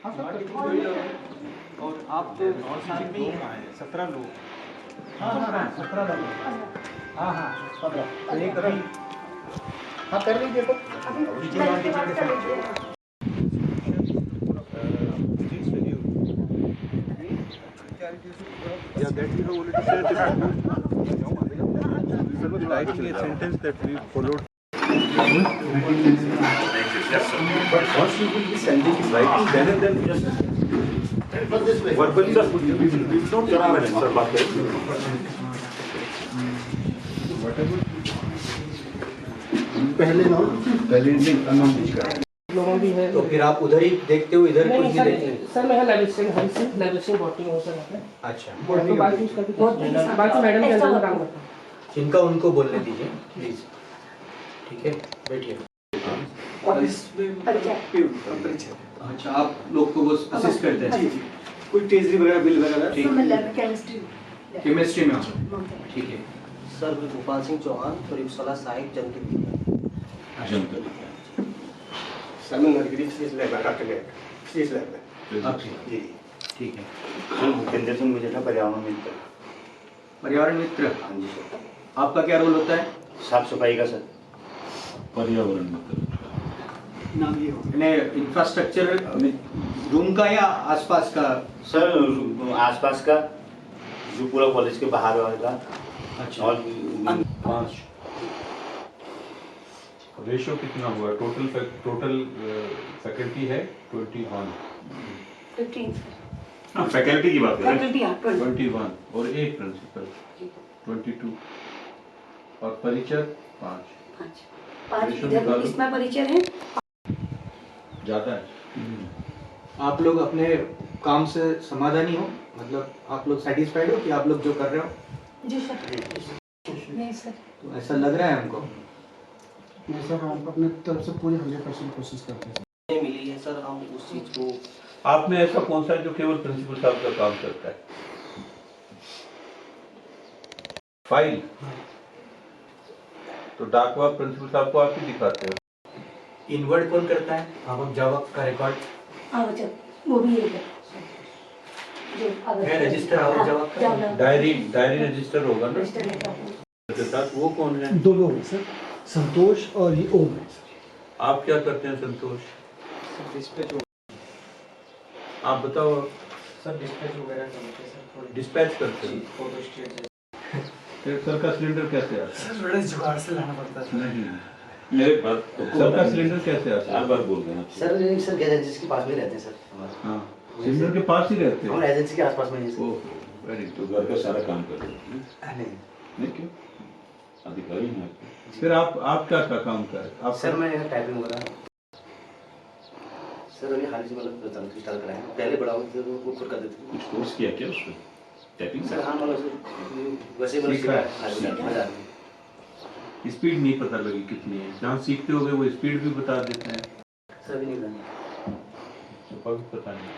और आप तो 17 लोग। हाँ 17 लोग। हाँ 15 एक अभी हाँ कर लीजिए तो Yeah, that we have already said that we will writing a sentence that we followed. But once you will be sending it writing, then and then just verbally just we will not करा मैंने sir बात करें। पहले लोगों भी है। तो फिर आप उधर ही देखते हो, इधर कुछ नहीं देखते? सर मैं लाइब्रेशन बॉटिंग हो सर। अच्छा, तो बाकी उसका भी बाकी मैडम के अंदर काम करता है। जिनका उनको बोलने दीजिए प्लीज। ठीक है, बैठिए। अच्छा, आप लोग को वो असिस्ट करते हैं? कोई टेजरी वगैरह बिल वगैरह? केमिस्ट्री में हो? ठीक है सर। गोपाल सिंह चौहान, प्रयोगशाला साहिब, जमकर। सर मैं नर्सरी फिजिक्स लैब में डॉक्टर लैब फिजिक्स लैब में। अच्छा जी ठीक है। सर भूपेंद्र सिंह मुझे था पर्यावरण मित्र। पर्यावरण मित्र? हाँ जी सर। आपका क्या रोल होता है? साफ सफाई का सर। पर्यावरण मित्र नाम ये हो इंफ्रास्ट्रक्चर रूम का या आसपास का? सर आसपास का, जो पूरा कॉलेज के बाहर वाला। अच्छा। और 5 रेशो कितना हुआ? टोटल फैकल्टी है 21। 15 हाँ फैकल्टी की बात करें। फैकल्टी 21 और एक प्रिंसिपल 22 और परिचय 5 इधर इसमें परिचय है ज्यादा है। आप लोग अपने काम से समाधानी हो? मतलब आप लोग सेटिस्फाइड हो कि आप लोग जो कर रहे हो? जी सर। नहीं सर। तो ऐसा लग रहा है हमको। नहीं सर, हम अपने तरफ से पूरी 100% कोशिश करते हैं। मिली है सर, हम उस चीज को। आप में ऐसा कौन सा है जो केवल प्रिंसिपल साहब का काम करता है? फाइल तो डाकवा प्रिंसिपल साहब को आप ही दिखाते हो। इनवर्ड कौन करता है? आप जावा का रिकॉर्ड वो भी है जो है रजिस्टर और जावा का डायरी रजिस्टर होगा ना के साथ। वो कौन है? 2 लोग हैं सर, संतोष और ये ओम है सर। आप क्या करते हैं संतोष? डिस्पैच आप बताओ। सर डिस्पैच वगैरह करते सर। डिस्पैच करते हैं। फोटो स्टेट फिर सर का सिलेंडर कैसे आता है? सर थोड़ा जुगाड़ से लाना पड़ता है। नहीं मेरे बात सर का सिलेंडर कैसे आता है? 4 बार बोल देना सर गैस एजेंसी के पास में रहते हैं सर हमारे। हाँ सिलेंडर के पास ही रहते हम हैं। एजेंसी के आसपास में ही हैं। Oh very good. घर का सारा काम कर रहे हैं। नहीं क्यों अधिकारी हैं आपके? फिर आप क्या काम कर? आप सर मैं टाइपिंग वगैरह सर अभी हाल ही में मतलब स्टार्ट कराया है। पहले बड़ा वो खुद कर देते थे। कुछ कोर्स किया क्या उसमें टाइपिंग सर हाँ मतलब वैसे मजा स्पीड नहीं पता लगी कितनी है? जहाँ सीखते होगे वो स्पीड भी बता देते हैं। सर भी नहीं करना। तो पता नहीं।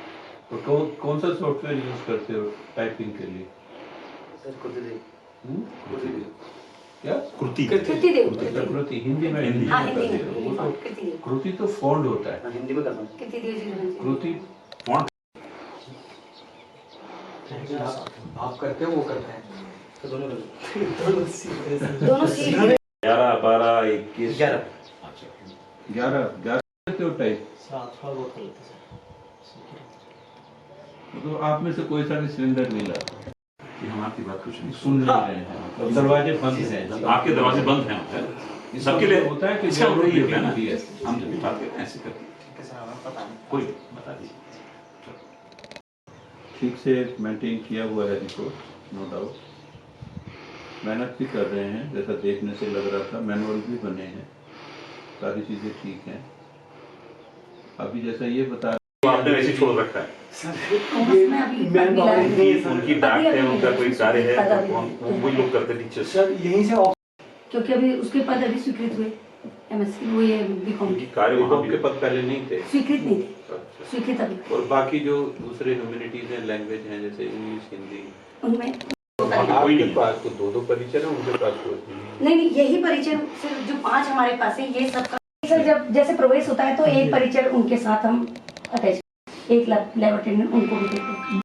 तो कौन सा सॉफ्टवेयर यूज करते हो टाइपिंग के लिए? सर खुद दे क्या? कृति कृति हिंदी में हिंदी हाँ, में हिंदी करते हो। वो तो में कृति तो फॉन्ट होता है। हिंदी में करना। कृति आप करते हो वो करते हैं? तो दोनों दोनों सीख 11 12 21 11 करते हो टाइप। थोड़ा बहुत कर लेते सर। तो आप में से कोई सा भी सिलेंडर नहीं लाता? कि हम आपकी बात कुछ नहीं सुन नहीं रहे हैं। मतलब दरवाजे बंद हैं। आपके दरवाजे बंद हैं सबके लिए होता है कि अच्छा जब वही भी है ना होती है। हम जब भी बात करते हैं ऐसे करते हैं। ठीक है सर हमें पता नहीं। कोई बता दीजिए। ठीक से मेंटेन किया हुआ है रिपोर्ट, नो डाउट। मेहनत भी कर रहे हैं जैसा देखने से लग रहा था। मैनुअल भी बने हैं, सारी चीज़ें ठीक हैं। अभी जैसा ये बता आपने वैसे छोड़ रखा है। मैं उनकी डांट है, उनका कोई कार्य है, वही लोग करते टीचर्स। सर यहीं से क्योंकि अभी उसके पद अभी स्वीकृत हुए एमएससी वो ये बीकॉम उनकी कार्य वहाँ के भी पद पहले नहीं थे। स्वीकृत नहीं थे, स्वीकृत अभी। और बाकी जो दूसरे ह्यूमैनिटीज हैं, लैंग्वेज हैं, जैसे इंग्लिश, हिंदी, उनमें कोई नहीं आपके पास तो 2 परिचय है, उनके पास कोई नहीं। नहीं यही परिचय सिर्फ जो 5 हमारे पास है ये सबका। सर जब जैसे प्रवेश होता है तो एक परिचय उनके साथ हम अटैच एक लैब अटेंडेंट उनको भी देते हैं।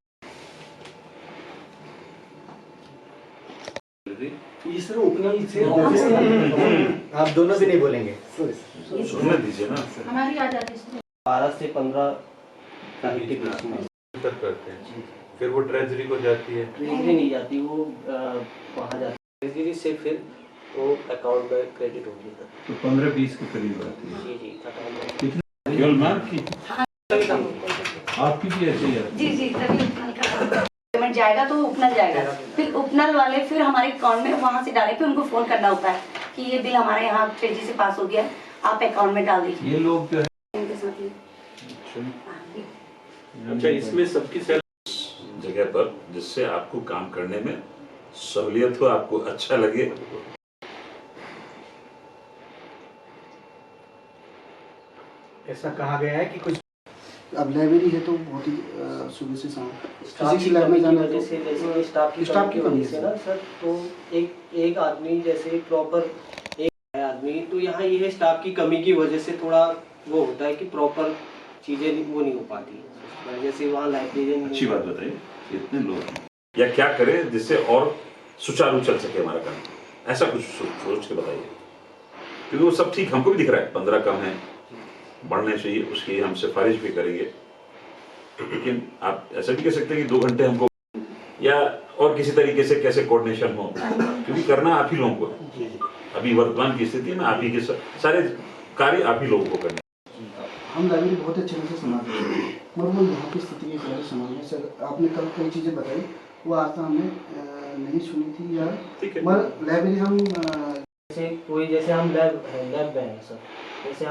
ये सर उपनल से आप दोनों भी नहीं बोलेंगे। सुनने दीजिए ना। हमारी आ जाती है 12 से 15 तारीख के बीच में तक करते हैं, फिर वो ट्रेजरी को जाती है। ट्रेजरी नहीं जाती, वो वहाँ जाती है ट्रेजरी से, फिर वो अकाउंट में क्रेडिट होगी सर। तो 15-20 के करीब आती है। जी जी अकाउंट में। केवल मैम की आपकी भी ऐसे ही है। जी तभी उपनल का पेमेंट जाएगा तो उपनल जाएगा, फिर उपनल वाले फिर हमारे अकाउंट में वहाँ से डाले, फिर उनको फोन करना होता है कि ये बिल हमारे यहाँ तेजी से पास हो गया है, आप अकाउंट में डाल दीजिए। ये लोग जो है इनके साथ ही। अच्छा, इसमें सबकी जगह पर जिससे आपको काम करने में सहूलियत हो, आपको अच्छा लगे। ऐसा कहा गया है कि कुछ अब लाइब्रेरी है तो बहुत ही सुबह से शाम स्टाफ की लैब में कमी की जाना वजह तो से, जैसे स्टाफ की वजह से ना सर, तो एक आदमी जैसे प्रॉपर एक आदमी, तो यहाँ ये है स्टाफ की कमी की वजह से थोड़ा वो होता है कि प्रॉपर चीजें वो नहीं हो पाती, जैसे वहाँ लाइब्रेरी। अच्छी बात बताइए, इतने लोग या क्या करें जिससे और सुचारू चल सके हमारा काम, ऐसा कुछ सोच के बताइए, क्योंकि वो सब ठीक हमको भी दिख रहा है, 15 कम है, बढ़ने चाहिए, उसकी हम सिफारिश भी करेंगे। लेकिन आप ऐसा भी कह सकते हैं कि 2 घंटे हमको, या और किसी तरीके से कैसे कोऑर्डिनेशन हो, क्योंकि करना आप ही लोगों को है। अभी वर्तमान की स्थिति में आप ही के सारे कार्य आप ही लोगों को करने। हम लाइब्रेरी बहुत अच्छे से संभालते हैं, मगर वो यहाँ की स्थिति के बारे संभालने सर आपने कल कई चीज़ें बताई, वो आज तक हमने नहीं सुनी थी या मगर लाइब्रेरी हम जैसे कोई, जैसे हम लैब में हैं सर, जैसे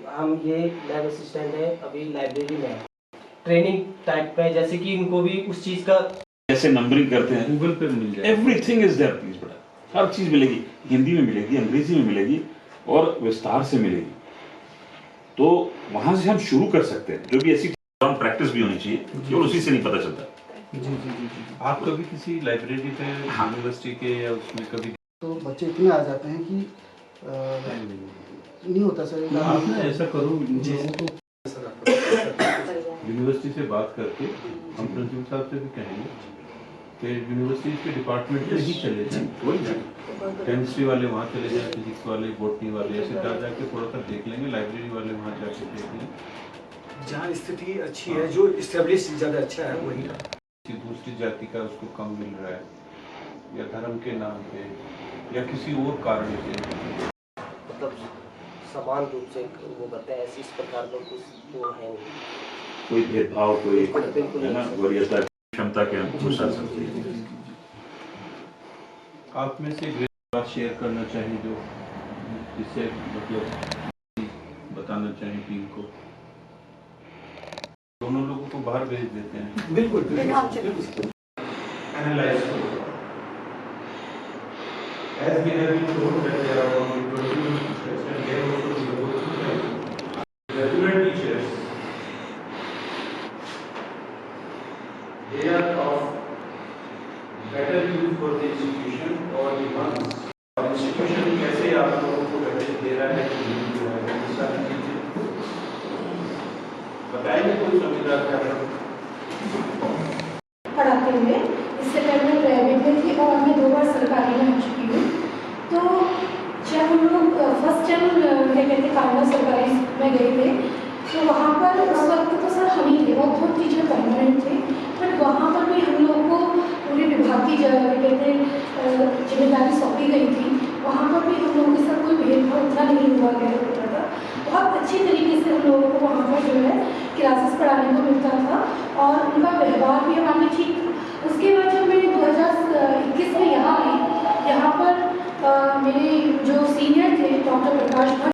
हम ये लैब असिस्टेंट है, अभी लाइब्रेरी में है, ट्रेनिंग टाइप पे, जैसे कि इनको भी उस चीज़ का जैसे नंबरिंग करते हैं, गूगल पे मिल जाए, एवरीथिंग इज देयर प्लीज बेटा, हर चीज मिलेगी, हिंदी में मिलेगी, अंग्रेजी में मिलेगी और विस्तार से मिलेगी। तो वहां से हम शुरू कर सकते हैं, जो भी ऐसी प्रैक्टिस भी होनी चाहिए, केवल उसी से नहीं पता चलता। जी। आप कभी किसी लाइब्रेरी पे यूनिवर्सिटी के या उसमें कभी तो बच्चे इतने आ जाते हैं कि नहीं होता सर। आप ना ऐसा करो, यूनिवर्सिटी से बात करके हम प्रिंसिपल साहब से भी कहेंगे कि यूनिवर्सिटी के डिपार्टमेंट में ही चले जाएं, केमिस्ट्री वाले वहाँ चले जाएं, फिजिक्स वाले, बॉटनी वाले, ऐसे जा जाके थोड़ा सा देख लेंगे, लाइब्रेरी वाले वहाँ जाके देख लें जहाँ स्थिति अच्छी है, जो इस्टेब्लिश ज़्यादा अच्छा है वही। किसी दूसरी जाति का उसको कम मिल रहा है, या धर्म के नाम पे, या किसी और कारण से, मतलब समान रूप से वो करते हैं, ऐसी इस प्रकार का कुछ वो है नहीं, कोई भेदभाव, कोई बिल्कुल है ना, वरीयता, क्षमता के अनुसार सब चीजें। आप में से एक बात शेयर करना चाहिए जो जिससे मतलब बताना चाहें टीम को, दोनों लोगों को बाहर भेज देते हैं। बिल्कुल Analyze. As we have been told that there are only 20 teachers and they are also supposed to have regular teachers. They are of better use for the institution or the funds. और institution कैसे आप लोगों को benefit दे रहा है कि नहीं दे रहा है, ये सारी चीजें बताएंगे कोई समझदार क्या पढ़ाते हुए। इससे पहले मैं प्राइवेट में थी और मैं 2 बार सरकारी में हो चुकी हूँ। तो जब हम लोग फर्स्ट टाइम क्या कहते हैं कांडा सरकारी में गए थे, तो वहाँ पर उस वक्त तो सर हम ही थे, बहुत टीचर परमानेंट थे, बट वहाँ पर भी हम लोगों को पूरे विभाग की कहते हैं जिम्मेदारी सौंपी गई थी। वहाँ पर भी हम लोगों के साथ कोई भेदभाव उतना नहीं हुआ गया होता था, बहुत अच्छी तरीके से हम लोगों को वहाँ पर जो है क्लासेस पढ़ाने को मिलता था और उनका व्यवहार भी हमारे ठीक था। उसके बाद जब मैं 2021 में यहाँ आई, यहाँ पर मेरे जो सीनियर थे डॉक्टर प्रकाश भट्ट,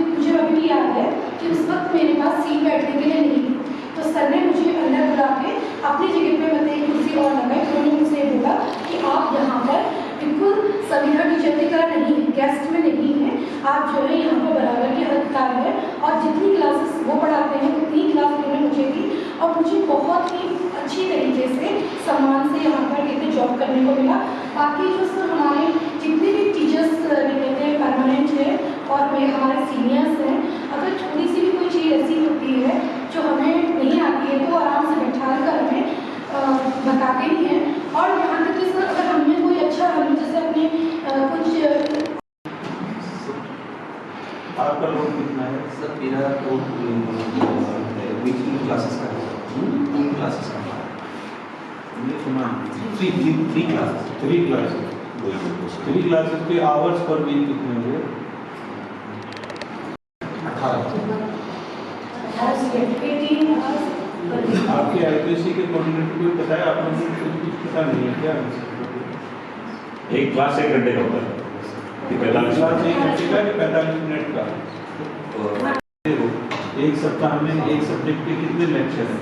मुझे अभी भी याद है कि उस वक्त मेरे पास सीट बैठने के लिए नहीं थी, तो सर ने मुझे अंदर बुला के अपनी जगह पे मतलब एक कुर्सी और लगाई। उन्होंने मुझसे बोला कि आप यहाँ पर बिल्कुल संविधा टीचर की तरह नहीं है, गेस्ट में नहीं है, आप जो है यहाँ पर बराबर के अधिकार है और जितनी क्लासेस वो पढ़ाते हैं उतनी क्लास उन्होंने मुझे दी और मुझे बहुत ही अच्छी तरीके से सम्मान से यहाँ पर कहते जॉब करने को मिला। बाकी जो सर हमारे जितने भी टीचर्स कहते हैं परमानेंट है और हमारे सीनियर्स हैं, अगर थोड़ी सी भी कोई चीज़ ऐसी होती है जो हमें नहीं आती है जाते भी हैं। और यहाँ तक कि सर अगर हमें कोई अच्छा हम जैसे अपने कुछ आपका लोड कितना है? सर मेरा तो वीकली क्लासेस का है, 3 क्लासेस का है। ये सुना 3 क्लासेस 3 क्लासेस 3 क्लासेस के आवर्स पर वीक कितने हुए? 18 आपके आईपीएससी के कोऑर्डिनेटर को बताया, आप लोगों को कुछ पता नहीं है क्या? एक क्लास 1 घंटे का होता है कि 45 क्लास 1 घंटे का कि 45 मिनट का? एक सप्ताह में एक सब्जेक्ट के कितने लेक्चर हैं?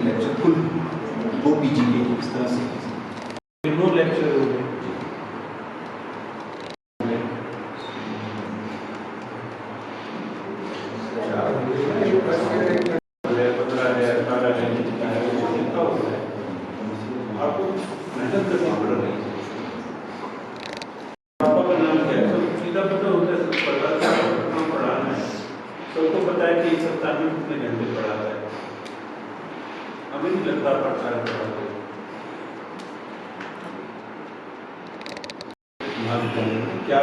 लेक्चर कुल 2 पीजी के इस तरह से 9 लेक्चर हो गए। आपको मेहनत करनी पड़ रही है। पापा का नाम क्या है? सब सीधा पता होता है, सब पढ़ा है, पढ़ाना है, सबको पता है कि एक सप्ताह में कितने घंटे पढ़ाता है। हमें नहीं लगता पढ़ता है पढ़ाते। क्या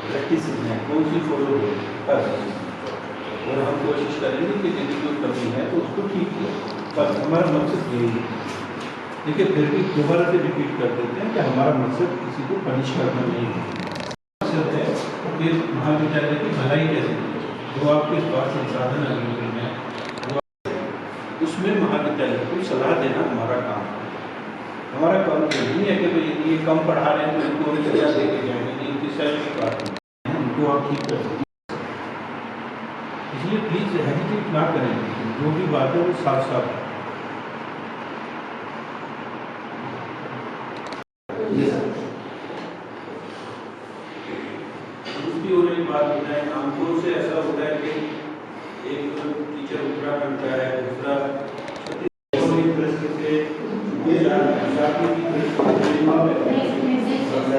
प्रैक्टिस है, कौन सी फॉलो हो और हम कोशिश करेंगे कि यदि कोई कमी है तो उसको ठीक किया। पर हमारा मकसद यही है। देखिए फिर भी दोबारा से रिपीट कर देते हैं कि हमारा मकसद किसी को पनिश करना नहीं है। मकसद है कि महाविद्यालय की भलाई कैसे की, जो आपके पास संसाधन अवेलेबल है उसमें महाविद्यालय को सलाह देना हमारा काम है। हमारा काम ये नहीं है कि भाई ये कम पढ़ा रहे हैं तो इनको नजरिया दे के जाएंगे, इनकी सैलरी की बात नहीं है, उनको आप ठीक कर सकते। इसलिए प्लीज हेजिटेट ना करें, जो भी बात है वो साफ साफ है। दूसरी और एक बात बताएं, आमतौर से ऐसा होता है कि एक टीचर उत्तराखंड का है, दूसरा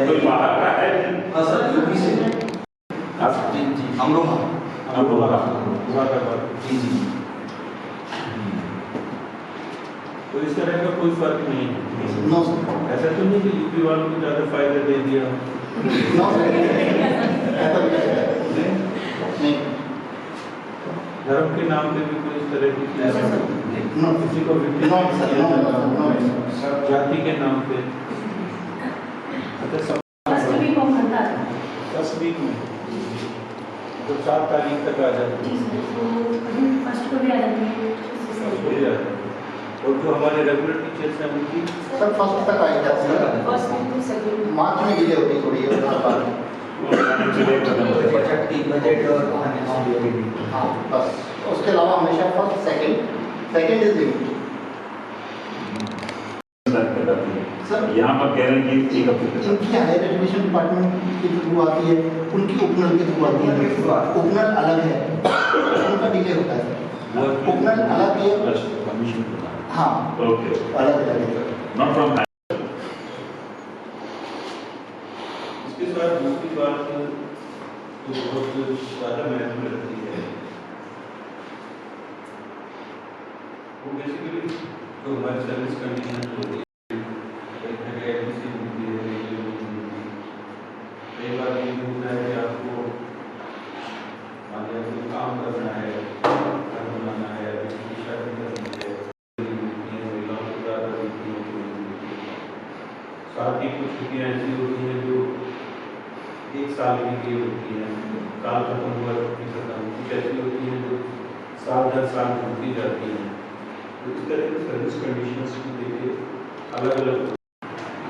कोई बाहर का है? हाँ सर यूपी से जी जी अमरोहा जी जी। तो इस तरह का कोई फर्क नहीं है। नो सर, ऐसा तो नहीं कि यूपी वालों को ज़्यादा फायदा दे दिया। नो सर, ऐसा नहीं। धर्म के नाम पे भी कोई इस तरह की नो किसी को जाति के नाम पे। अच्छा सब 10 वीक में तो 7 तारीख तक आ जाती है। और जो हमारे रेगुलर टीचर्स हैं उनकी सर फर्स्ट तक आ जाती है, मार्च में डिले होती थोड़ी है। बजट और हाँ बस, उसके अलावा हमेशा first second is limit. Sir यहाँ पर कह रहे हैं कि एक हफ्ते इनकी हायर एजुकेशन डिपार्टमेंट के थ्रू आती है, उनकी उपनल के थ्रू आती है। उपनल अलग है, उनका डिले होता है। उपनल अलग है, हाँ ओके अलग है। नॉट फ्रॉम इसके साथ दूसरी बात जो बहुत ज़्यादा महत्व रखती है वो बेसिकली जो हमारी सर्विस कंडीशन होती है, कई बार ये होता है कि आपको काम करना है, घर बनाना है, शादी करनी है, महिलाओं को ज़्यादा साथ ही कुछ छुट्टियाँ ऐसी होती हैं जो 1 साल के लिए होती हैं, साल खत्म हुआ छुट्टी खत्म, कुछ ऐसी होती हैं जो साल दर साल होती जाती हैं। तो इस तरह की सर्विस कंडीशंस को देखिए अलग अलग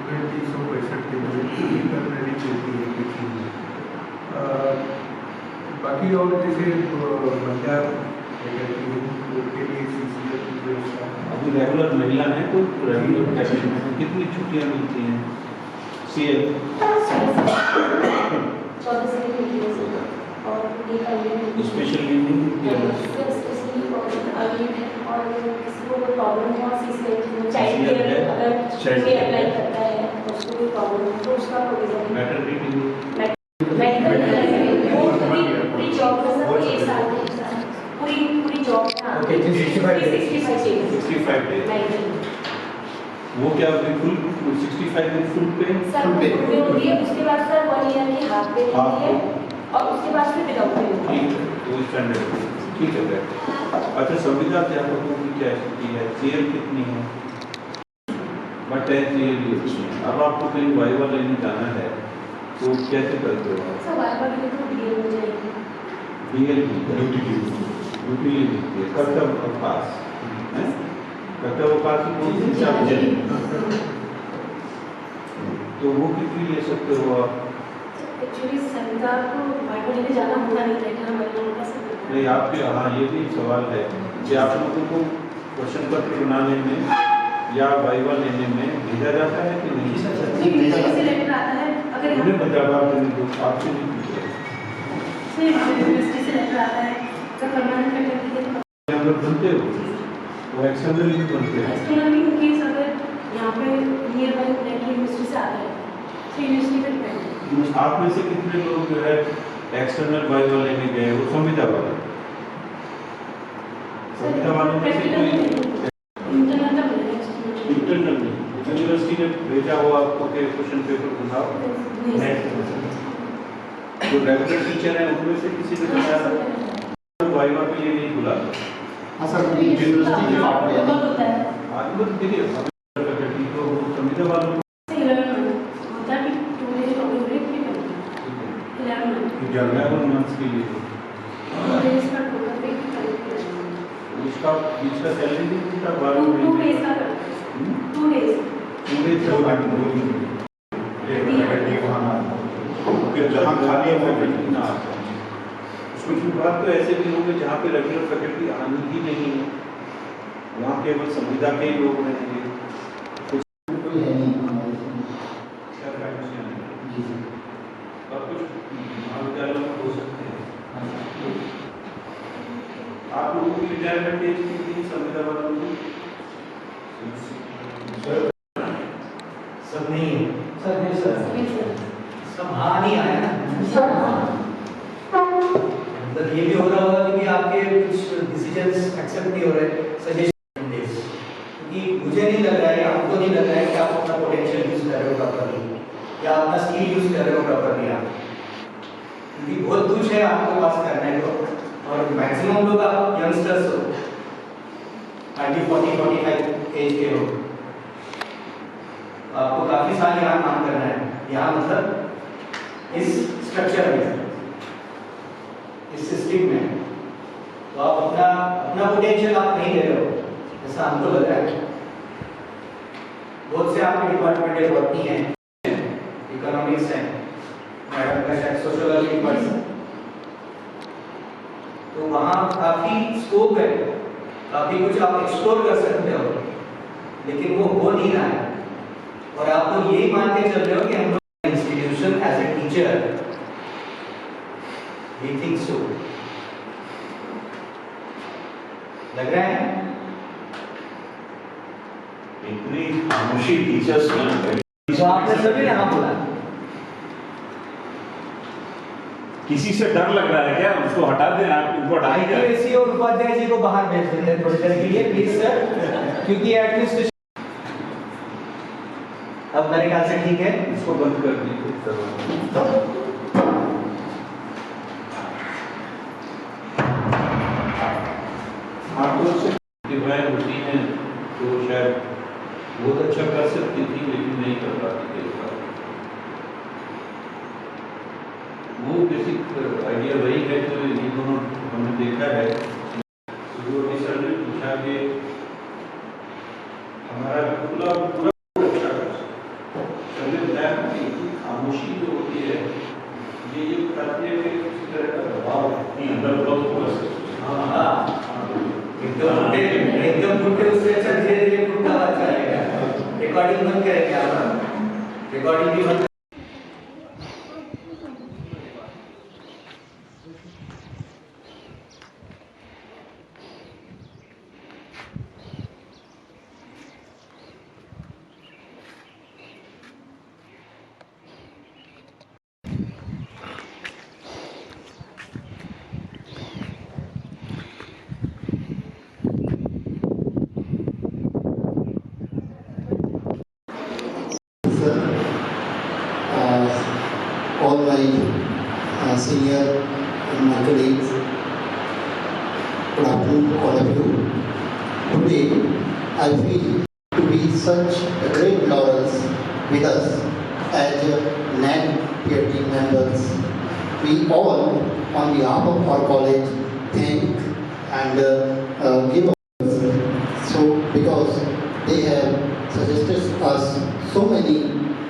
365 बाकी और जैसे पंजाब के लिए अभी रेगुलर महिला है तो रेगुलर कैसे कितनी छुट्टियाँ मिलती हैं? CL 14 से और स्पेशल लीव नहीं मिलती है? और किसी को कोई प्रॉब्लम हो चाइल्ड केयर अगर कोई अप्लाई करता है तो उसको कोई प्रॉब्लम हो तो उसका प्रोविजन मैटरनिटी मेडिकल वो पूरी जॉब में सर 1 साल पूरी जॉब में ओके 65 डेज 65 डेज वो क्या बिल्कुल 65 दिन फुल पे सर पे होती है, उसके बाद सर 1 ईयर की हाफ पे होती है और उसके बाद फिर विदाउट पे होती है। ठीक है तो स्टैंडर्ड ठीक है बेटा। अच्छा संविदा अध्यापकों की क्या स्थिति है, जेल कितनी है? बट है जेल। अब आपको कहीं वाइवा लेने जाना है तो कैसे करते हो आप? सर वाइवा के लिए तो डीएल हो जाएगी। डीएल ड्यूटी लिखती है कर्तव्य अवकाश है, कर्तव्य अवकाश की कौन सी हिसाब तो वो कितनी ले सकते हो आप? एक्चुअली संविदा को वाइवा लेने जाना होता नहीं था, हम लोगों का सब नहीं आपके हाँ ये भी सवाल है कि आप लोगों को क्वेश्चन पत्र बनाने में या वाइवा लेने में भेजा जाता है कि नहीं? यूनिवर्सिटी से लेटर आता है, अगर उन्हें जवाब देने दो, आपसे नहीं पूछे। यूनिवर्सिटी से लेटर आता है अगर परमानेंट फैकल्टी के हम लोग बनते हो वो एक्सटर्नल भी बनते हैं। एक्सटर्नल इन केस अगर यहाँ पे नियर बाय यूनिवर्सिटी से आता है तो यूनिवर्सिटी पे डिपेंड है। आप में से कितने लोग जो है एक्सटर्नल वाइवा लेने गए वो संविदा वाले? संविदा वालों में से कोई इंटरनल नहीं, यूनिवर्सिटी ने भेजा हो आपको के क्वेश्चन पेपर बनाओ जो रेगुलर टीचर है उनमें से किसी ने बनाया वाइवा के लिए नहीं बुलाता। हाँ सर यूनिवर्सिटी के पार्ट में होता है। आज बस देखिए फैकल्टी तो संविदा वालों को 11 मंथ्स के लिए उसका बीच का सैलरी नहीं मिलता 12 महीने जहाँ खाली है फैकल्टी ना आता कुछ बात तो ऐसे भी होंगे जहाँ पे रेगुलर फैकल्टी आनी ही नहीं है, वहाँ केवल संविदा के ही लोग रहेंगे। कोई है नहीं हमारे और कुछ महाविद्यालयों में हो सकते हैं। आप लोगों की रिटायरमेंट एज कितनी संविदा वालों की? सब नहीं है सर नहीं सर सब हाँ नहीं आया ना। मतलब ये भी हो रहा होगा कि आपके कुछ डिसीजंस एक्सेप्ट नहीं हो रहे सजेशन डेज, क्योंकि मुझे नहीं लग रहा है, आपको नहीं लग रहा है कि आप अपना पोटेंशियल यूज कर रहे हो प्रॉपर्ली या अपना स्किल यूज कर रहे हो प्रॉपर्ली आप, क्योंकि बहुत कुछ है आपके पास करने को और मैक्सिमम लोग आप यंगस्टर्स हो 30, 40, 45 एज के हो, आपको काफी साल यहाँ काम करना है, यहाँ मतलब इस स्ट्रक्चर में इस सिस्टम में, तो आप अपना पोटेंशियल आप नहीं दे रहे हो ऐसा हमको लग रहा है। बहुत से आपके डिपार्टमेंट है बॉटनी है, इकोनॉमिक्स है, मैडम का शायद सोशियोलॉजी पर्सन, तो वहाँ काफी स्कोप है, काफी कुछ आप एक्सप्लोर कर सकते हो, लेकिन वो हो नहीं रहा है और आप तो यही मान के चल रहे हो कि हम लोग institution as a teacher we think so लग रहा है। इतनी खामोशी टीचर्स में तो आपने सभी ने हाँ बोला, किसी से डर लग रहा है क्या? उसको हटा दें, आप उनको हटा दें। आईपीएससी और उपाध्याय जी को बाहर भेज देते हैं थोड़ी देर के लिए प्लीज सर, क्योंकि एडमिनिस्ट्रेशन अब मेरे ख्याल से ठीक है, इसको बंद कर दीजिए। आंखों से दिवाएं होती हैं तो शायद बहुत अच्छा कर सकती थी लेकिन नहीं कर पाती थी। वो बेसिक आइडिया वही है जो ये दोनों हमने देखा है। जो सर ने पूछा कि हमारा पूरा अच्छा सर ने बताया कि खामोशी जो होती है ये बताती है कि किसी तरह का दबाव अंदर एकदम फुटे उससे अच्छा धीरे धीरे फुटता हुआ चलेगा। रिकॉर्डिंग बंद करेंगे आप, रिकॉर्डिंग भी बंद sir, all my senior and my colleagues, good afternoon to all of you. Today, I feel to be such a great laurels with us as NAN peer team members. We all, on behalf of our college, thank and give so because they have suggested us so many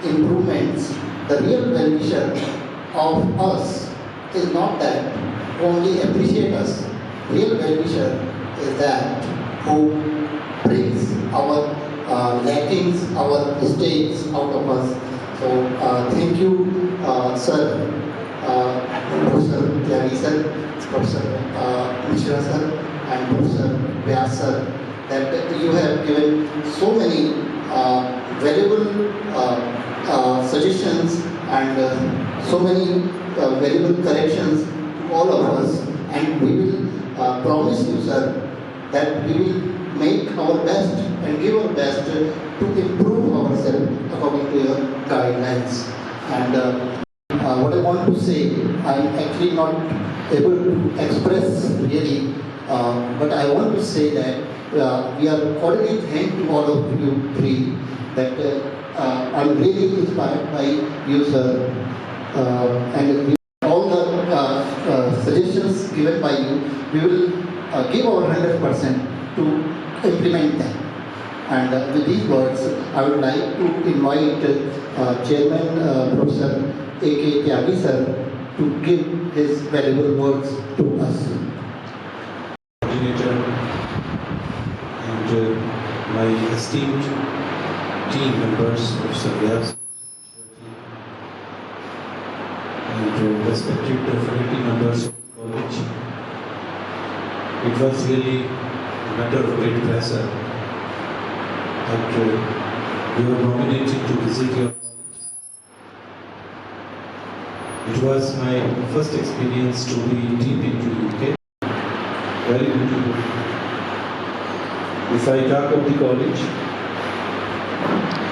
improvements. The real well-wisher of us is not that who only appreciate us. Real well-wisher is that who brings our lackings, our mistakes out of us. So thank you, sir, Professor Tyagi sir, Professor Mishra sir, and Professor Vyas sir, that you have given so many valuable suggestions and so many valuable corrections to all of us, and we will promise you, sir, that we will make our best and give our best to improve ourselves according to your guidelines. And what I want to say, I am actually not able to express really, but I want to say that we are cordially thankful to all of you three, that I am really inspired by you, sir, and all the suggestions given by you, we will give our 100% to implement them. And with these words, I would like to invite Chairman Professor A.K. Tyagi sir to give his valuable words to us. Coordinator and my esteemed team members, Professor Vyas and respected faculty members of the college. It was really a matter of great pleasure that you were nominated to visit your college. It was my first experience to be deep into UK. Very beautiful. If I talk of the college,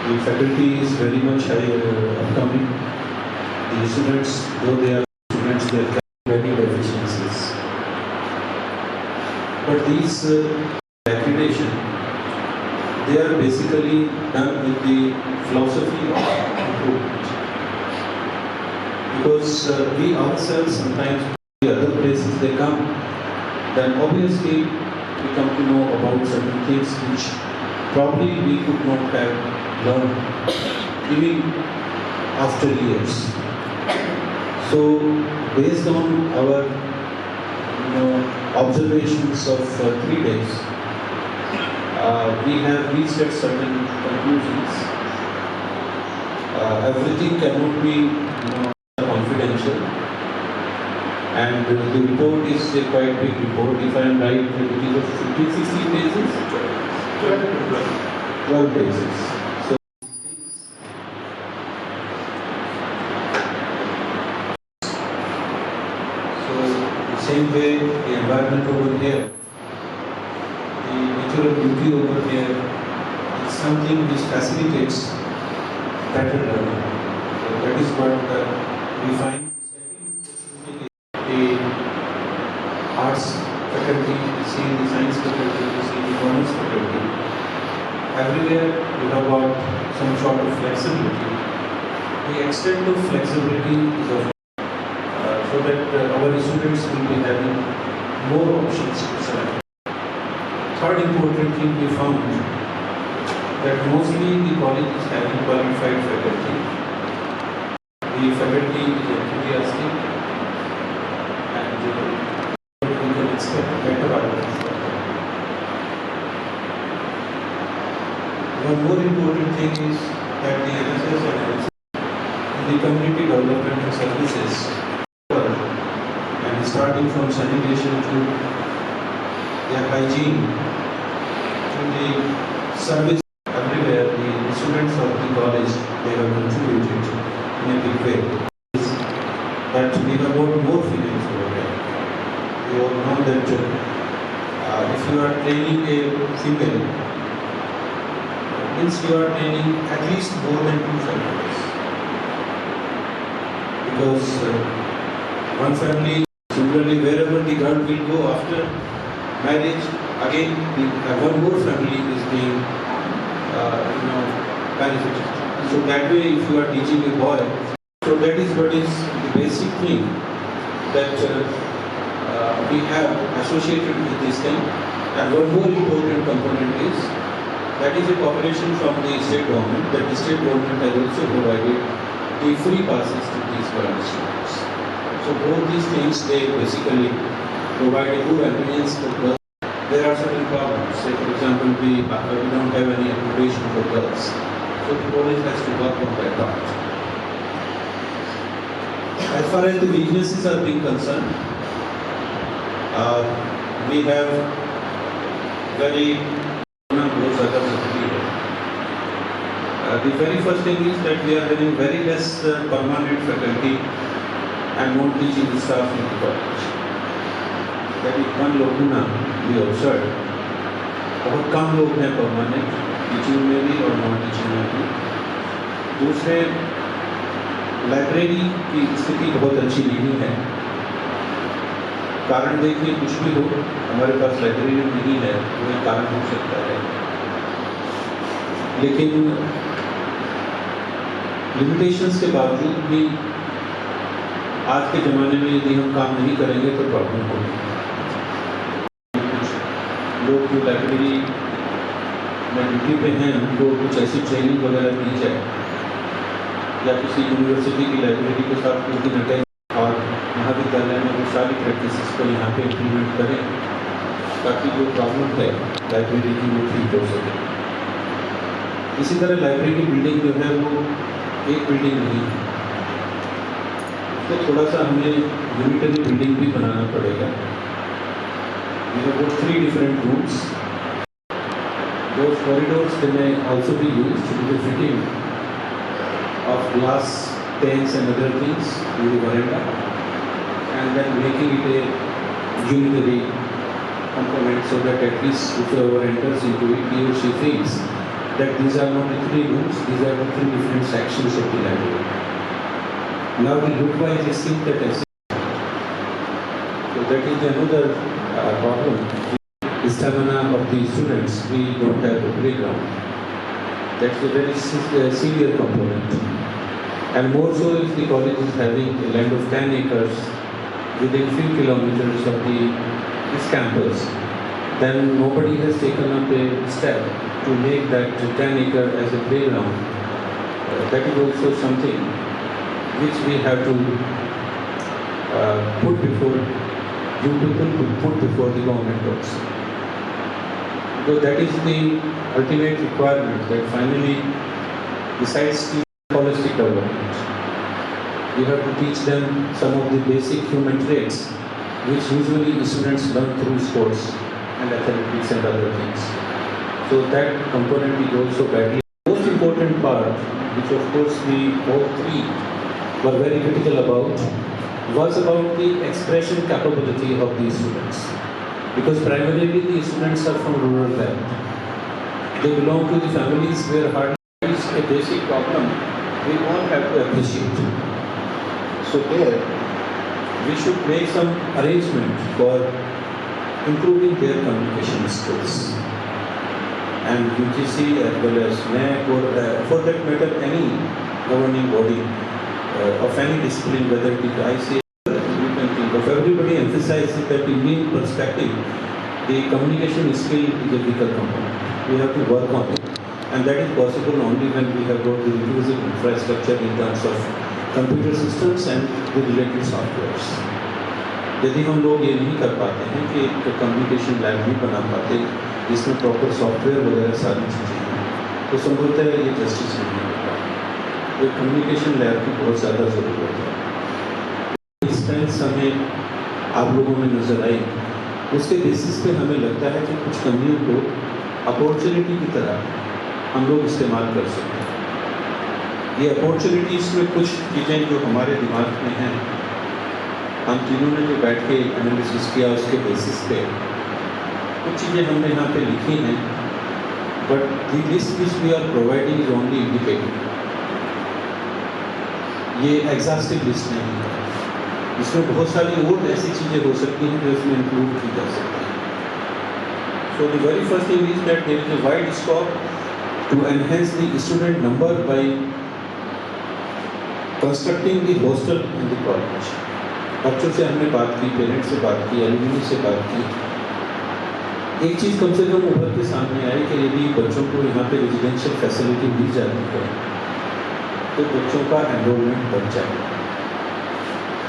the faculty is very much upcoming. The students, though they are students, they have many deficiencies. But these accreditation, they are basically done with the philosophy of improvement. Because we ourselves sometimes, the other places they come, then obviously we come to know about certain things which probably we could not have learned even after years. So based on our observations of 3 days, we have reached at certain conclusions. Everything cannot be confidential, and the report is a quite big report. If I am right, it is of 15-16 pages? 12 pages. So, the same way, the environment over here, the natural beauty over here, is something which facilitates better learning. So that is what we find. The arts faculty, we see the science faculty, we see the commerce faculty. Everywhere we have got some sort of flexibility. The extent of flexibility is of so that our students will be having more options to select. Third important thing we found that mostly the college is having qualified faculty. The faculty is enthusiastic and we can expect better outcomes. One more important thing is that the NSS and the community development and services, and starting from sanitation to their hygiene to the service, everywhere the students of the college, they have contributed in a big way. That we have got more feelings over there. You all know that if you are training a female, means you are training at least more than 2 families. Because one family, similarly wherever the girl will go after marriage, again one more family is being benefited. So that way, if you are teaching a boy, so that is what is the basic thing that we have associated with this thing. And one more important component is that is a cooperation from the state government, that the state government has also provided the free passes to these foreign students. So both these things, they basically provide a good ambience for girls. There are certain problems. Say for example, we don't have any accommodation for girls. So the college has to work on that part. As far as the weaknesses are being concerned, we have very the very first thing is that we are having very less permanent faculty and non-teaching staff in the college. That is one lacuna we observed. बहुत कम लोग हैं permanent teaching में भी और non teaching में भी. दूसरे, library की स्थिति बहुत अच्छी नहीं है. कारण देखिए, कुछ भी हो, हमारे पास लाइब्रेरी नहीं है, वो एक कारण हो सकता है. लेकिन लिमिटेशंस के बावजूद भी आज के ज़माने में यदि हम काम नहीं करेंगे तो प्रॉब्लम होगी. लोग जो लाइब्रेरी में ड्यूटी पे हैं उनको कुछ ऐसी ट्रेनिंग वगैरह दी जाए या किसी यूनिवर्सिटी की लाइब्रेरी के साथ कुछ दिन अटैच और महाविद्यालय में वो सारी प्रैक्टिसेस को यहाँ पे इम्प्लीमेंट करें ताकि जो प्रॉब्लम है लाइब्रेरी की वो ठीक हो सके. इसी तरह लाइब्रेरी की बिल्डिंग जो है वो एक बिल्डिंग नहीं है, तो थोड़ा सा हमें यूनिटरी बिल्डिंग भी बनाना पड़ेगा. We have got 3 different rooms. Those corridors they may also be used with the fitting of glass panes and other things in the veranda, and then making it a unitary component so that at least whoever enters into it, he or she feels that these are not the 3 rooms, these are the 3 different sections of the library. Now we look by this thing that I see. So that is another problem. The stamina of the students, we don't have a playground. That's a very severe component. And more so if the college is having a land of 10 acres within few kilometers of this campus, then nobody has taken up a step to make that 10 acre as a playground. That is also something which we have to put before the government also. Because that is the ultimate requirement that finally, besides the holistic development, we have to teach them some of the basic human traits which usually students learn through sports and athletics and other things. So that component is also badly. The most important part, which of course we all 3 were very critical about, was about the expression capability of these students. Because primarily the students are from rural belt. They belong to the families where hardly is a basic problem we all have to appreciate. So there, we should make some arrangement for improving their communication skills. And UGC as well as NAC or for that matter any governing body of any discipline, whether it is ICA, you can think of, everybody emphasizes that in new perspective, the communication skill is a bigger component. We have to work on it. And that is possible only when we have got the inclusive infrastructure in terms of computer systems and the related softwares. यदि हम लोग ये नहीं कर पाते हैं कि एक कम्युनिकेशन लैब नहीं बना पाते जिसमें प्रॉपर सॉफ्टवेयर वगैरह सारी चीज़ें हैं, तो संभवतः ये जस्टिस नहीं होगा. एक कम्युनिकेशन लैब की बहुत ज़्यादा ज़रूरत है. डिस्टेंस हमें आप लोगों में नज़र आई, उसके बेसिस पे हमें लगता है कि कुछ कमियों को अपॉर्चुनिटी की तरह हम लोग इस्तेमाल कर सकते हैं. ये अपॉर्चुनिटीज़ में कुछ चीज़ें जो हमारे दिमाग में हैं, हम तीनों ने जो बैठ के एनालिसिस किया उसके बेसिस पे कुछ चीज़ें हमने यहाँ पे लिखी हैं but the list which we are providing is only indicative. ये एग्जॉस्टिव लिस्ट नहीं है, इसमें बहुत सारी और ऐसी चीज़ें हो सकती हैं जो इसमें इंक्लूड की जा सकती हैं. So the very first thing is that there is a wide scope to enhance the student number by constructing the hostel in the college. बच्चों से हमने बात की, पेरेंट्स से बात की, एलुमनी से बात की. एक चीज़ कम से कम उभर के सामने आई कि यदि बच्चों को यहाँ पे रेजिडेंशियल फैसिलिटी मिल जाती है तो बच्चों का एनरोलमेंट बढ़ जाएगा.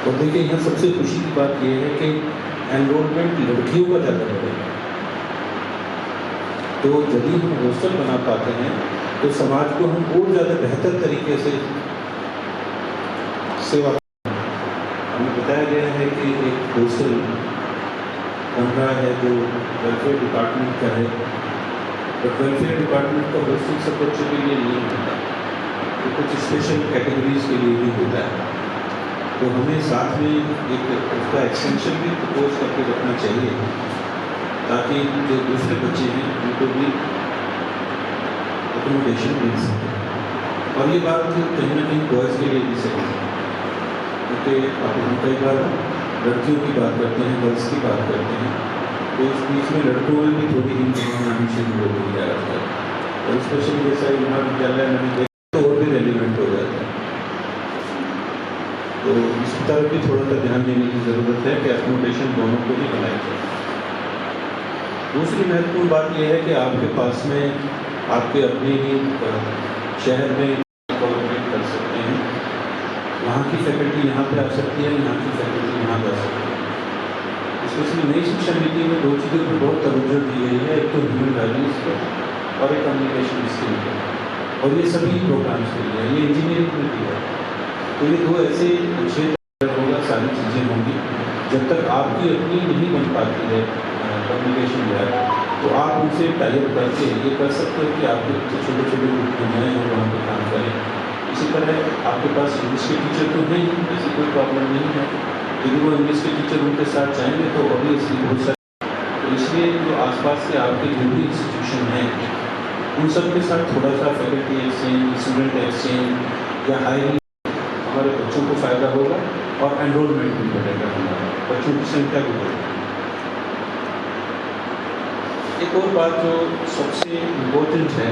और देखिए यहाँ सबसे खुशी की बात यह है कि एनरोलमेंट लड़कियों का ज़्यादा बढ़ेगा. तो यदि हम हॉस्टल बना पाते हैं तो समाज को हम और ज़्यादा बेहतर तरीके से सेवा. हमें बताया गया है कि एक हॉस्टल बन रहा है जो वेलफेयर डिपार्टमेंट का है, तो वेलफेयर डिपार्टमेंट का हॉस्टल सब बच्चों के लिए नहीं होता, तो कुछ स्पेशल कैटेगरीज के लिए भी होता है. तो हमें साथ में एक उसका एक्सटेंशन भी प्रपोज करके रखना चाहिए ताकि जो दूसरे बच्चे हैं उनको भी एकोमोडेशन मिल सके. और ये बात कहीं ना कहीं बॉयज़ के लिए भी सही है, क्योंकि हम कई बार लड़कियों की बात करते हैं, गर्ल्स की बात करते हैं, तो इस बीच में लड़कों में भी थोड़ी हिंदी आनी शुरू हो गई है आजकल. और स्पेशली जैसा महाविद्यालय मैंने देखा तो और भी रेलिवेंट हो जाता है. तो इस तरफ भी थोड़ा सा ध्यान देने की ज़रूरत है कि एकोमोडेशन दोनों को ही बनाई जाए. दूसरी महत्वपूर्ण बात यह है कि आपके पास में आपके अपने ही शहर में कोऑर्डिनेट कर सकते हैं. वहाँ की फैकल्टी यहाँ पे आ सकती है, यहाँ की फैकल्टी यहाँ जा सकती है. स्पेशली नई शिक्षा नीति में दो चीज़ों पर बहुत तवज्जो दी गई है, एक तो ह्यूमन वैल्यूज़ पर और एक कम्युनिकेशन स्किल पर. और ये सभी प्रोग्राम्स के लिए, ये इंजीनियरिंग में भी है. तो ये दो ऐसे क्षेत्र होगा, सारी चीज़ें होंगी. जब तक आपकी अपनी नहीं बन पाती है कम्युनिकेशन लैब, तो आप उनसे टाइप करके ये कर सकते हो कि आपके बच्चे छोटे छोटे ग्रुप में जाएँ और वहाँ पर काम करें. इसी तरह आपके पास इंग्लिश के टीचर तो नहीं, ऐसी कोई प्रॉब्लम नहीं है. यदि वो इंग्लिश के टीचर उनके साथ जाएंगे तो ऑब्वियसली बहुत सारे. तो इसलिए जो आसपास के आपके जो भी इंस्टीट्यूशन हैं उन सब के साथ थोड़ा सा फैकल्टी एक्सचेंज, स्टूडेंट एक्सचेंज या हायरिंग हमारे बच्चों को फ़ायदा होगा और एनरोलमेंट भी बढ़ेगा, हमारा बच्चों की संख्या भी बढ़ेगी. एक और बात जो सबसे इम्पोर्टेंट है,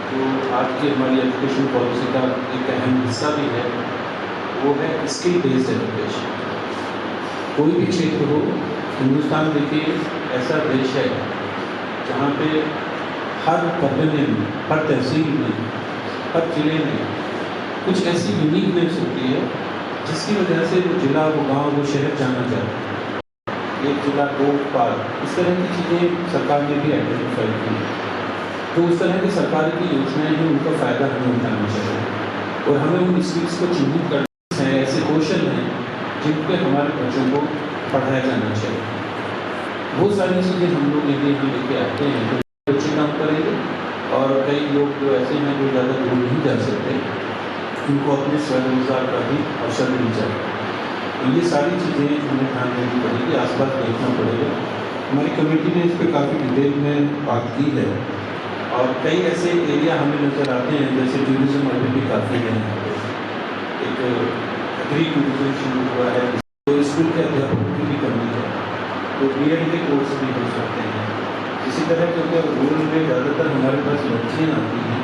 जो आज की हमारी एजुकेशन पॉलिसी का एक अहम हिस्सा भी है, वो है स्किल बेस्ड एजुकेशन. कोई भी क्षेत्र हो, हिंदुस्तान देखिए ऐसा देश है जहाँ पे हर कस्बे में, हर तहसील में, हर जिले में कुछ ऐसी यूनिकनेस होती है जिसकी वजह से वो जिला, वो गांव, वो शहर जाना चाहता है. एक जिला, दो पार, इस तरह की चीज़ें सरकार ने भी आइडेंटिफाई की. तो उस तरह की सरकार की योजनाएं हैं, उनका फ़ायदा हमें उठाना चाहिए और हमें उन स्किल्स को चिन्हित करना है. ऐसे कौशल हैं जिन पे हमारे बच्चों को पढ़ाया जाना चाहिए. बहुत सारी चीज़ें हम लोग यदि यहाँ लेके आते हैं तो बच्चे काम करेंगे. और कई लोग जो ऐसे हैं जो ज़्यादा दूर नहीं जा सकते, उनको अपने स्वरोजगार का भी अवसर मिल जाएगा. तो ये सारी चीज़ें हमें ध्यान देनी पड़ेगी, आसपास देखना पड़ेगा. हमारी कमेटी ने इस पर काफ़ी डिटेल में बात की है और कई ऐसे एरिया हमें नज़र आते हैं जैसे टूरिज़्म अभी भी काफ़ी है. एक एग्री टूरिज़्म शुरू हुआ है, तो स्कूल के अध्यापकों की भी कमी है, तो BEd के कोर्स भी हो सकते हैं. इसी तरह क्योंकि रूरल में ज़्यादातर हमारे पास लड़कियाँ आती हैं,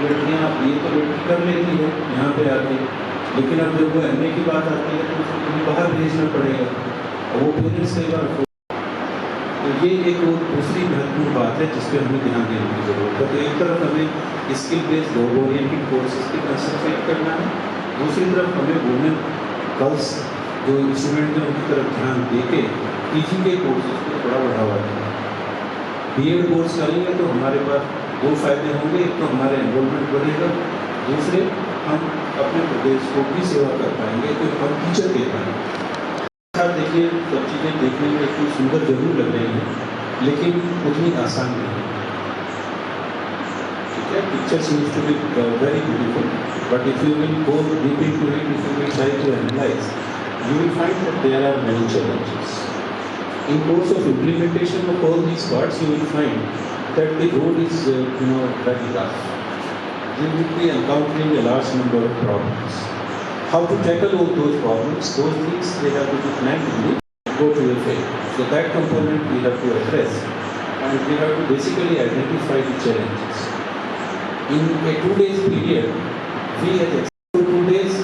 लड़कियाँ ये तो लड़की कर लेती है यहाँ पे आके, लेकिन अब जब वो MA की बात आती है तो उसको कहीं बाहर भेजना पड़ेगा और वो पेरेंट्स कई बार. तो ये एक और दूसरी महत्वपूर्ण बात है जिस पर हमें ध्यान देने की ज़रूरत है. तो एक तरफ हमें skill based job oriented courses की कंसंट्रेट करना है, दूसरी तरफ हमें वुमेन गर्ल्स जो स्टूडेंट हैं उनकी तरफ ध्यान दे के PG के कोर्सेज को थोड़ा बढ़ावा देना. BEd कोर्स करेंगे तो हमारे पास दो फायदे होंगे. एक तो हमारा एनरोलमेंट बढ़ेगा, दूसरे हम अपने प्रदेश को भी सेवा कर पाएंगे, तो हम टीचर दे पाएंगे. देखिए सब चीज़ें देखने में इतनी सुंदर जरूर लग रही हैं लेकिन उतनी आसान नहीं है. ठीक है, picture seems to be very beautiful, but if you will go deep into it, if you will try to analyse, you will find that there are many challenges. In course of implementation of all these parts, you will find that the road is, very rough. They will be encountering a large number of problems. How to tackle all those problems, those things they have to be planned in the go-to phase. So that component we have to address, and we have to basically identify the challenges. In a 2 days period, we have explored 2 days,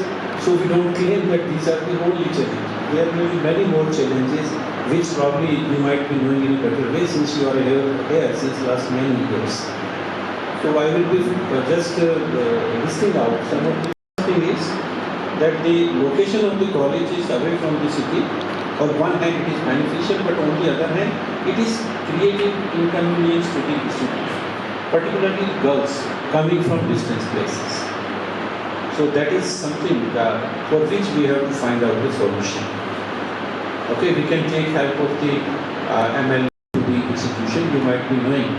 so we don't claim that these are the only challenges. There may be many more challenges, which probably you might be knowing in a better way since you are here since last many years. So I will be just listing out some of the things that the location of the college is away from the city. On one hand it is beneficial, but on the other hand it is creating inconvenience to the students, particularly girls coming from distant places. So that is something for which we have to find out the solution. Okay, we can take help of the ML to the institution. You might be knowing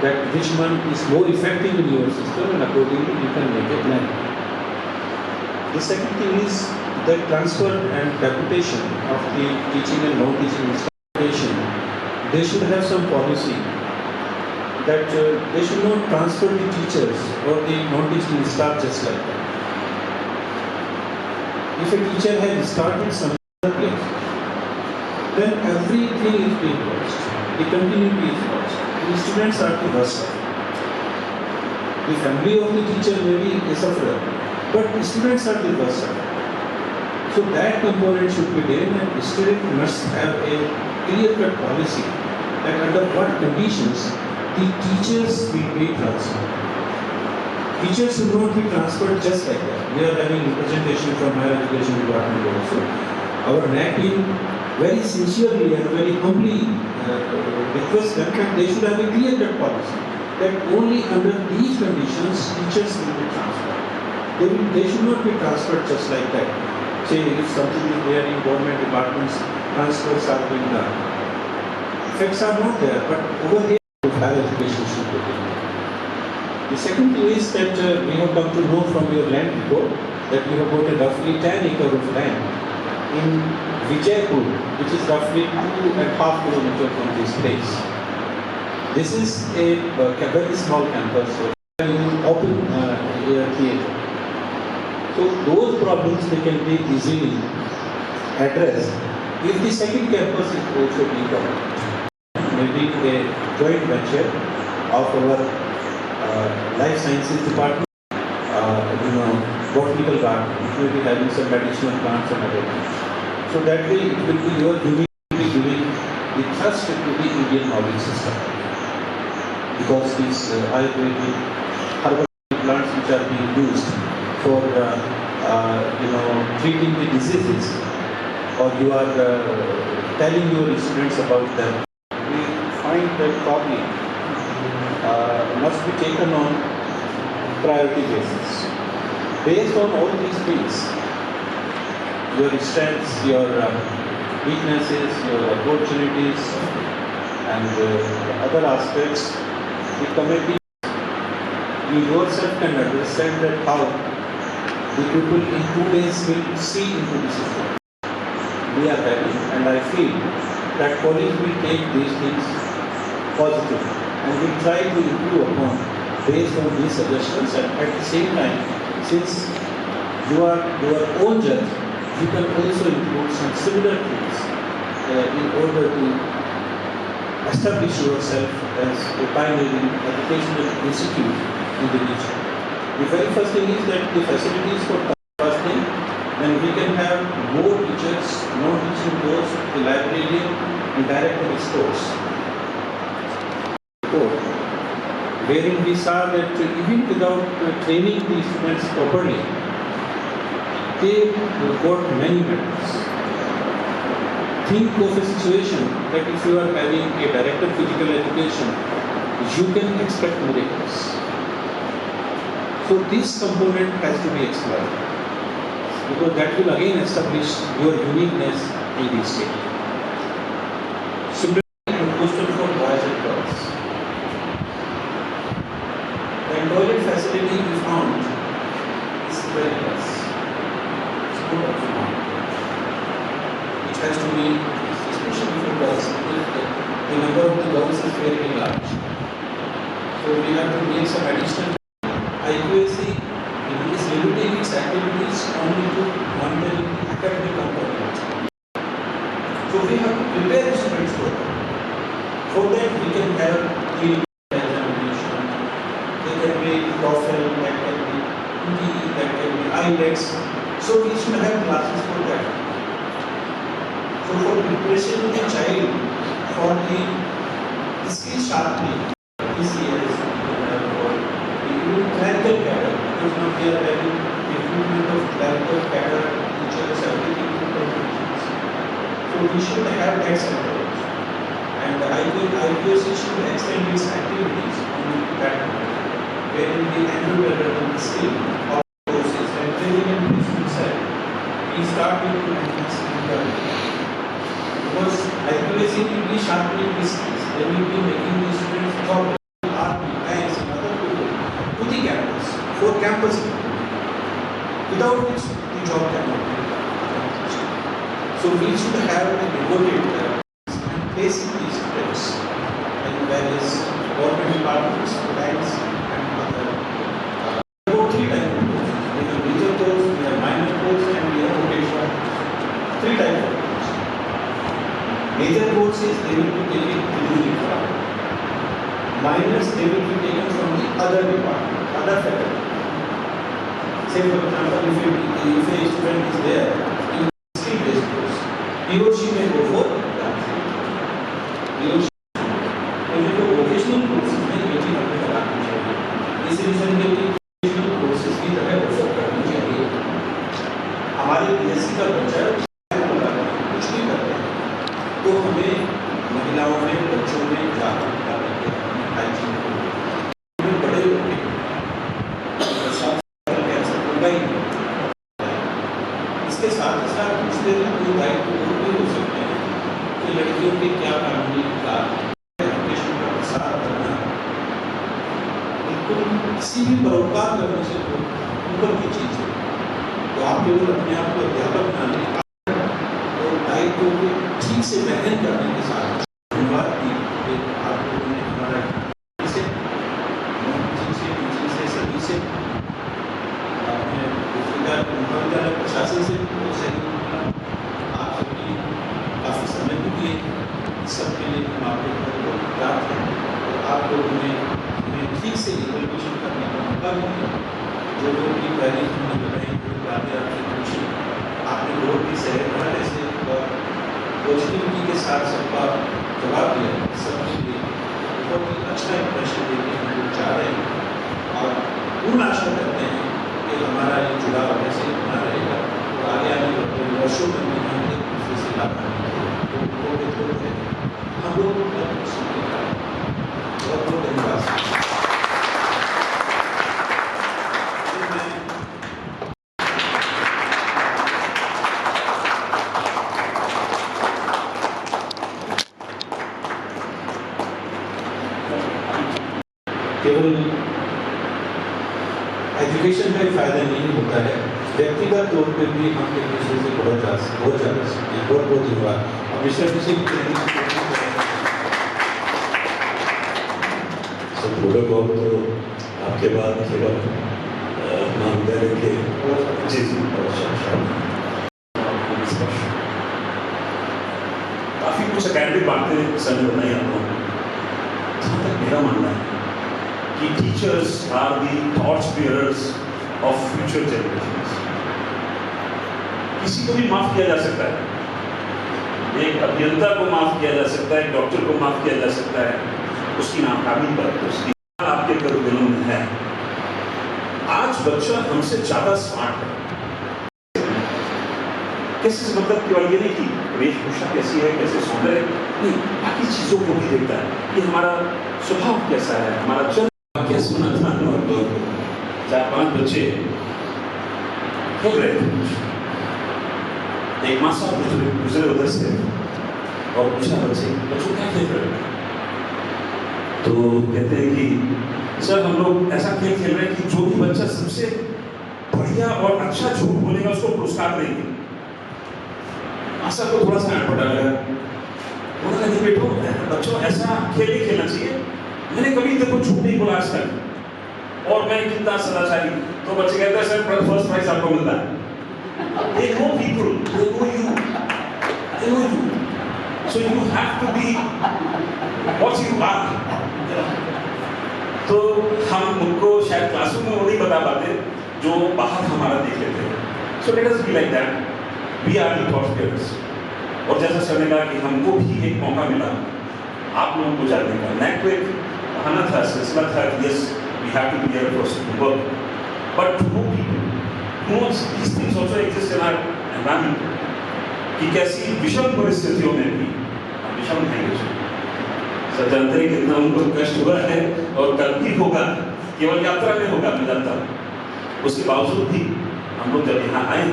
that which one is more effective in your system, and accordingly you can make a plan. The second thing is the transfer and deputation of the teaching and non-teaching institution. They should have some policy that they should not transfer the teachers or the non-teaching staff just like that. If a teacher has started some other place, then everything is being watched. The continuity is watched. The students are the worst. The family of the teacher may be a sufferer, but the students are the worst. So that component should be there, and the student must have a clear-cut policy that under what conditions the teachers will be transferred. Teachers should not be transferred just like that. We are having representation from Higher Education Department also. Our NAC team very sincerely and very humbly request them that they should have a clear-cut policy that only under these conditions teachers will be transferred. They should not be transferred just like that. Say if something is there in government departments, transfers are being done. Effects are not there, but over here higher education should be there. The second thing is that we have come to know from your land report that you have got a roughly 10 acres of land in Vijaypur, which is roughly 2.5 kilometers from this place. This is a very small campus, so open air theatre. So those problems they can be easily addressed if the second campus is also being developed. Maybe a joint venture of our life sciences department, botanical garden, which will be having some medicinal plants and other things. So that way it will be your uniquely giving the trust to the Indian knowledge system. Because these Ayurvedic herbal plants which are being used for treating the diseases, or you are telling your students about them, we find that probably must be taken on priority basis. Based on all these things, your strengths, your weaknesses, your opportunities, and other aspects, the committee, you yourself can understand that how the people in 2 days will see into the system. We are happy, and I feel that college will take these things positively and will try to improve upon based on these suggestions, and at the same time, since you are your own judge, you can also include some similar things in order to establish yourself as a pioneering educational institute in the region. The very first thing is that the facilities for first thing, then we can have more teachers, non-teaching course, the librarian, and director of sports. Wherein we saw that even without training the students properly, they got many medals. Think of a situation that if you are having a director of physical education, you can expect miracles. So this component has to be explored, because that will again establish your uniqueness in the state. Similarly, in hostel for boys and girls, the toilet facility we found is very less. It's not optimal. It has to be, especially for girls, because the number of the girls is very large. So we have to make some additional. IQAC is limiting its activities only to monitoring the academic component. So we have to prepare the students for that. For that we can have examination. There can be TOEFL, that can be PTE, that can be IELTS. So we should have classes for that. So for preparation of the child for the skill sharpening, this year is for the clerical cadre, because now we are having recruitment of clerical cadre, teachers, everything to professions. So we should have that center. And IQAC should extend its activities on that, wherein the entrepreneurial skill of courses and training and placement side, we start with enhance because IQAC will be sharpening the skills. They will be making the students job army, banks and other people to the campus for campus people, without which the job cannot be accomplished. So we should have a devoted placing these students in various government departments, banks and other. About 3 types of courses. We have major course, we have minor course and we have vocational. 3 types of courses. Major courses they will be taken within the department. Minors they will be taken from the other department, other faculty. Say for example, if a student is there in skill-based course, he or she may go for vocational courses में बेटी हमें करानी चाहिए। इस reason के लिए vocational courses की तरह ऑफर करनी चाहिए। हमारे बीएससी का बच्चा कुछ भी करते हैं तो हमें महिलाओं में, बच्चों में जागरूकता करके हाइजीन को बड़े होंगे कैंसर होगा ही नहीं। इसके साथ ही साथ दूसरे कोई दायित्व भी हो सकते हैं कि लड़कियों के क्या कानूनी अधिकार किसी भी परोपकार करने से ऊपर की चीज है। तो आप केवल अपने आप को अध्यापक बनाने और दायित्व को ठीक से वहन करने के साथ धन्यवाद की आप लोगों ने हमारा से सभी से आपने महाविद्यालय प्रशासन से सहयोग किया। आप सबकी काफी समय भी दिए। सबके लिए हम आपके बहुत प्राप्त हैं और आप लोगों ने ठीक से रिजर्वेशन करने का मौका भी दिया। जो लोग की पहले हमने बनाई कोई बातें आपसे पूछी, आपने बहुत ही सहजता से और पॉजिटिविटी के साथ सबका जवाब दिया। सबके लिए बहुत ही अच्छा इंप्रेशन देके हम लोग चाह रहे हैं और पूर्ण आशा करते हैं कि हमारा ये जुड़ाव ऐसे ही बना रहेगा और आगे आने वाले वर्षों में भी हम एक दूसरे से लाभ है। हम लोग बहुत बहुत धन्यवाद। केवल एजुकेशन का ही फायदा नहीं होता है, व्यक्तिगत तौर पर भी हम एक दूसरे से बहुत ज्यादा सकते हैं। बहुत बहुत धन्यवाद। अब विषय प्रोटोकॉल तो आपके बाद केवल महाविद्यालय के जी काफी कुछ अकेडमिक बातें सर ने बताई आपको। जहाँ तक मेरा मानना है कि teachers are the thoughts bearers of future generations. किसी को भी माफ किया जा सकता है, एक अभियंता को माफ किया जा सकता है, एक डॉक्टर को माफ किया जा सकता है उसकी नाकामी पर, उसकी आपके करिकुलम में है। आज बच्चा हमसे ज्यादा स्मार्ट है। कैसे मतलब केवल ये नहीं कि वेशभूषा कैसी है, कैसे सौंदर्य नहीं, बाकी चीजों को भी देखता है कि हमारा स्वभाव कैसा है, हमारा जन्म क्या सुना था। 4-5 बच्चे खेल रहे थे, एक माँ साहब गुजरे उधर से और पूछा बच्चों क्या खेल रहे हैं? तो कहते हैं कि सर हम लोग ऐसा खेल खेल रहे हैं कि जो भी बच्चा सबसे बढ़िया और अच्छा झूठ बोलेगा उसको पुरस्कार देंगे। आशा को थोड़ा सा पता लगा, उन्होंने कहा बेटो बच्चों ऐसा खेल ही खेलना चाहिए मैंने कभी तेरे को झूठ नहीं बोला आज तक, और मैं कितना सदाचारी। तो बच्चे कहते हैं सर फर्स्ट प्राइज आपको मिलता है। They know people, they know you, they know you. So you have to be what you are. तो हम उनको शायद क्लासरूम में वो नहीं बता पाते जो बाहर हमारा देख लेते हैं। So let us be like that. We are the thought leaders. और जैसा सर ने कहा कि हमको भी एक मौका मिला आप लोगों को जानने का, नेट पे बहाना था, सिलसिला था, yes we have to be here for some work, but to know people, know these things also exist in our environment, कि कैसी विषम परिस्थितियों में भी हम विषम नहीं। सब जानते हैं कितना उनको कष्ट हुआ है और कल भी होगा, केवल यात्रा में होगा, मैं जानता हूँ। उसके बावजूद भी हम लोग जब यहाँ आए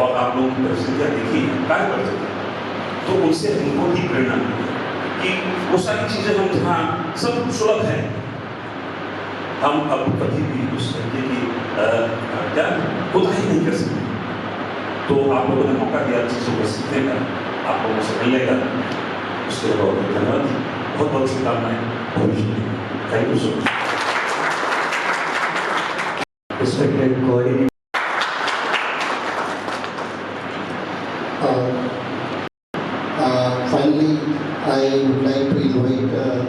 और आप लोगों की परिस्थितियाँ देखी, कार्य करते थे, तो उनसे हमको भी प्रेरणा मिली कि वो सारी चीजें हम जहाँ सब सुलभ है, हम अब कभी भी उस तरीके की क्या कोताही नहीं कर सकते। तो आप लोगों ने मौका दिया चीजों को सीखने का, आप लोगों से मिलने का, उसके लिए बहुत धन्यवाद, बहुत बहुत शुभकामनाएं भविष्य में। Thank you so much. Respected coordinator. Finally, I would like to invite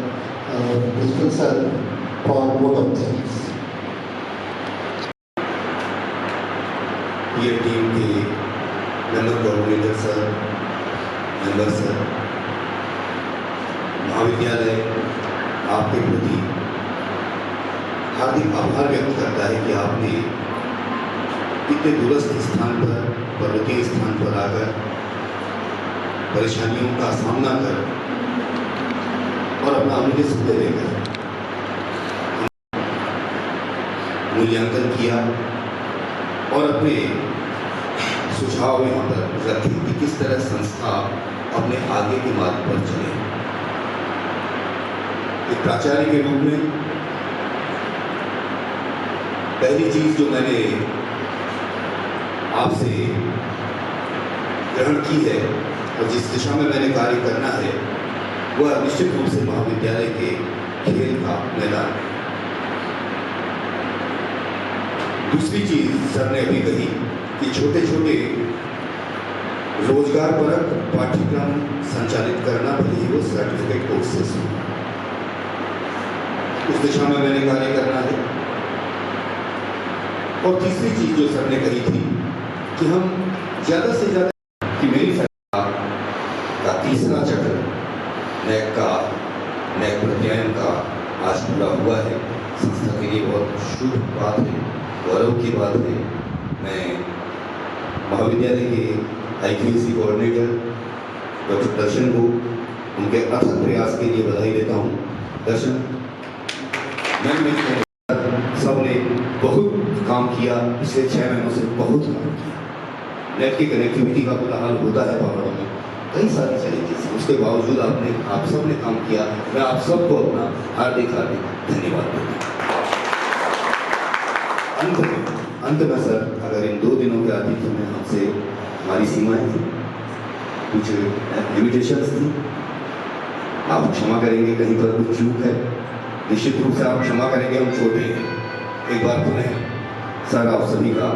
Principal Sir for vote of thanks. ये टीम के member coordinator sir, member sir, महाविद्यालय आपके प्रति हार्दिक आभार व्यक्त करता है कि आपने इतने दूरस्थ स्थान पर, पर्वतीय स्थान पर आकर परेशानियों का सामना कर और अपना अमूल्य समय लेकर मूल्यांकन किया और अपने सुझाव यहाँ पर रखे कि किस तरह संस्था अपने आगे के मार्ग पर चले। एक प्राचार्य के रूप में पहली चीज जो मैंने आपसे ग्रहण की है और जिस दिशा में मैंने कार्य करना है वह निश्चित रूप से महाविद्यालय के खेल का मैदान। दूसरी चीज सर ने अभी कही कि छोटे छोटे रोजगारपरक पाठ्यक्रम संचालित करना, भले ही वो सर्टिफिकेट कोर्सेस हो, उस दिशा में मैंने कार्य करना है। और तीसरी चीज जो सर ने कही थी कि हम ज्यादा से ज्यादा कि मेरी सरकार का तीसरा चक्र नैक प्रत्यायन का आज पूरा हुआ है। संस्था के लिए बहुत शुभ बात है, गौरव की बात है। मैं महाविद्यालय के IQAC कोऑर्डिनेटर डॉक्टर दर्शन को उनके अथक प्रयास के लिए बधाई देता हूँ। दर्शन, मैं सबने बहुत काम किया, पिछले 6 महीनों से बहुत काम किया। नेट की कनेक्टिविटी का बुरा हाल होता है पहाड़ों में, कई सारी चैलेंजेस, उसके बावजूद आप सबने काम किया। मैं आप सबको अपना हार्दिक धन्यवाद देता हूँ। अंत में सर, अगर इन 2 दिनों के आतिथ्य में हमसे हमारी सीमाएं थी, कुछ लिमिटेशंस थी, आप क्षमा करेंगे, कहीं पर कुछ चूक है निश्चित रूप से आप क्षमा करेंगे, हम छोटे हैं। एक बार पुनः सर आप सभी का